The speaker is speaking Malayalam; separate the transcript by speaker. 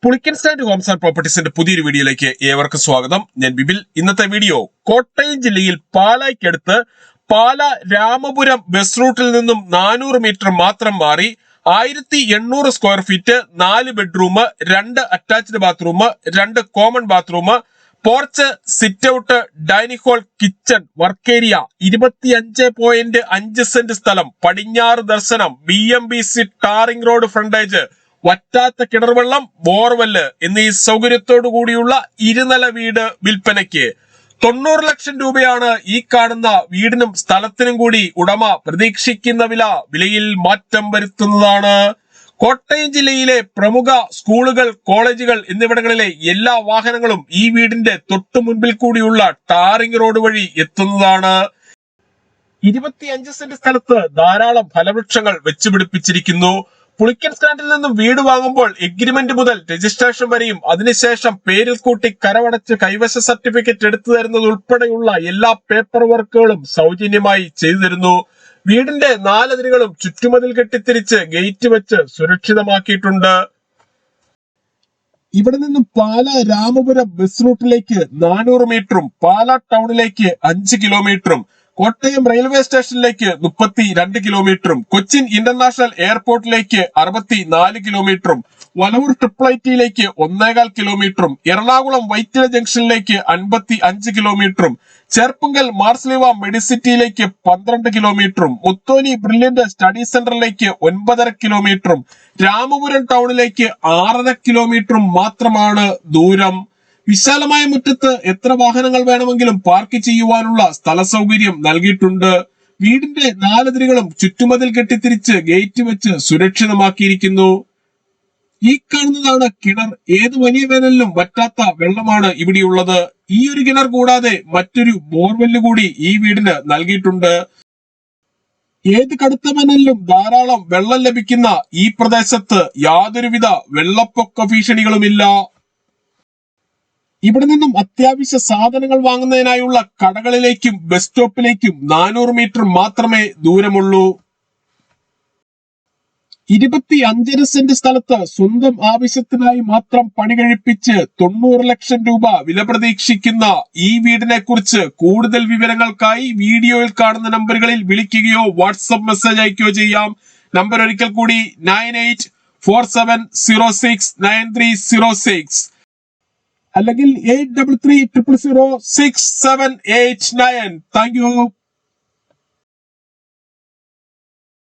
Speaker 1: പുളിക്കൻ സ്റ്റാൻഡ് ഹോംസ് ആൻഡ് പ്രോപ്പർട്ടീസിന്റെ പുതിയൊരു വീഡിയോയിലേക്ക് ഏവർക്കും സ്വാഗതം. ഞാൻ ബിബിൽ. ഇന്നത്തെ വീഡിയോ കോട്ടയം ജില്ലയിൽ പാലായ്ക്കടുത്ത് പാല രാമപുരം ബസ് റൂട്ടിൽ നിന്നും 400 മീറ്റർ മാത്രം മാറി 1800 square feet, 4 bedroom, 2 attached bathroom, 2 common bathroom, porch, sit out, dining hall, kitchen, work area, 25.5 saint സ്ഥലം, പടിഞ്ഞാറ് ദർശനം, BMBC ടാറിംഗ് റോഡ് ഫ്രണ്ടേജ്, വറ്റാത്ത കിണർവെള്ളം, ബോർവെല്ല് എന്നീ സൗകര്യത്തോടു കൂടിയുള്ള ഇരുനില വീട് വിൽപ്പനയ്ക്ക്. 90 ലക്ഷം രൂപയാണ് ഈ കാണുന്ന വീടിനും സ്ഥലത്തിനും കൂടി ഉടമ പ്രതീക്ഷിക്കുന്ന വിലയിൽ മാറ്റം വരുത്തുന്നതാണ്. കോട്ടയം ജില്ലയിലെ പ്രമുഖ സ്കൂളുകൾ, കോളേജുകൾ എന്നിവിടങ്ങളിലെ എല്ലാ വാഹനങ്ങളും ഈ വീടിന്റെ തൊട്ടു മുൻപിൽ കൂടിയുള്ള ടാറിംഗ് റോഡ് വഴി എത്തുന്നതാണ്. 25 സെന്റ് സ്ഥലത്ത് ധാരാളം ഫലവൃക്ഷങ്ങൾ വെച്ചുപിടിപ്പിച്ചിരിക്കുന്നു. പുളിക്കൻ സ്റ്റാൻഡിൽ നിന്നും വീട് വാങ്ങുമ്പോൾ എഗ്രിമെന്റ് മുതൽ രജിസ്ട്രേഷൻ വരെയും അതിനുശേഷം പേരിൽ കൂട്ടി കരമടച്ച് കൈവശ സർട്ടിഫിക്കറ്റ് എടുത്തു തരുന്നത് ഉൾപ്പെടെയുള്ള എല്ലാ പേപ്പർ വർക്കുകളും സൗജന്യമായി ചെയ്തു തരുന്നു. വീടിന്റെ 4 അതിരുകളും ചുറ്റുമതിൽ കെട്ടിത്തിരിച്ച് ഗേറ്റ് വെച്ച് സുരക്ഷിതമാക്കിയിട്ടുണ്ട്. ഇവിടെ നിന്നും പാല രാമപുരം ബസ് റൂട്ടിലേക്ക് 400 മീറ്ററും പാല ടൗണിലേക്ക് 5 കിലോമീറ്ററും കോട്ടയം റെയിൽവേ സ്റ്റേഷനിലേക്ക് 32 കിലോമീറ്ററും കൊച്ചിൻ ഇന്റർനാഷണൽ എയർപോർട്ടിലേക്ക് 64 കിലോമീറ്ററും വലവൂർ ട്രിപ്പിൾ ഐറ്റിയിലേക്ക് 1.25 കിലോമീറ്ററും എറണാകുളം വൈറ്റില ജംഗ്ഷനിലേക്ക് 55 കിലോമീറ്ററും ചേർപ്പുങ്കൽ മാർസ്ലിവ മെഡിസിറ്റിയിലേക്ക് 12 കിലോമീറ്ററും മുത്തോലി ബ്രില്യന്റ് സ്റ്റഡി സെന്ററിലേക്ക് 9.5 കിലോമീറ്ററും രാമപുരം ടൗണിലേക്ക് 6.5 കിലോമീറ്ററും മാത്രമാണ് ദൂരം. വിശാലമായ മുറ്റത്ത് എത്ര വാഹനങ്ങൾ വേണമെങ്കിലും പാർക്ക് ചെയ്യുവാനുള്ള സ്ഥല സൗകര്യം നൽകിയിട്ടുണ്ട്. വീടിന്റെ 4 അതിരുകളും ചുറ്റുമതിൽ കെട്ടിത്തിരിച്ച് ഗേറ്റ് വെച്ച് സുരക്ഷിതമാക്കിയിരിക്കുന്നു. ഈ കാണുന്നതാണ് കിണർ. ഏത് വലിയ വേനലിലും വറ്റാത്ത വെള്ളമാണ് ഇവിടെയുള്ളത്. ഈ ഒരു കിണർ കൂടാതെ മറ്റൊരു ബോർവെല്ല് കൂടി ഈ വീടിന് നൽകിയിട്ടുണ്ട്. ഏത് കടുത്ത വേനലിലും ധാരാളം വെള്ളം ലഭിക്കുന്ന ഈ പ്രദേശത്ത് യാതൊരുവിധ വെള്ളപ്പൊക്ക ഭീഷണികളുമില്ല. ഇവിടെ നിന്നും അത്യാവശ്യ സാധനങ്ങൾ വാങ്ങുന്നതിനായുള്ള കടകളിലേക്കും ബസ് സ്റ്റോപ്പിലേക്കും 400 മീറ്റർ മാത്രമേ ദൂരമുള്ളൂ. 25 സെന്റ് സ്ഥലത്ത് സ്വന്തം ആവശ്യത്തിനായി മാത്രം പണി കഴിപ്പിച്ച് 90 ലക്ഷം രൂപ വില പ്രതീക്ഷിക്കുന്ന ഈ വീടിനെ കുറിച്ച് കൂടുതൽ വിവരങ്ങൾക്കായി വീഡിയോയിൽ കാണുന്ന നമ്പറുകളിൽ വിളിക്കുകയോ വാട്സ്ആപ്പ് മെസ്സേജ് അയക്കുകയോ ചെയ്യാം. നമ്പർ ഒരിക്കൽ കൂടി 9847069306 അല്ലെങ്കിൽ 83300679. Thank you.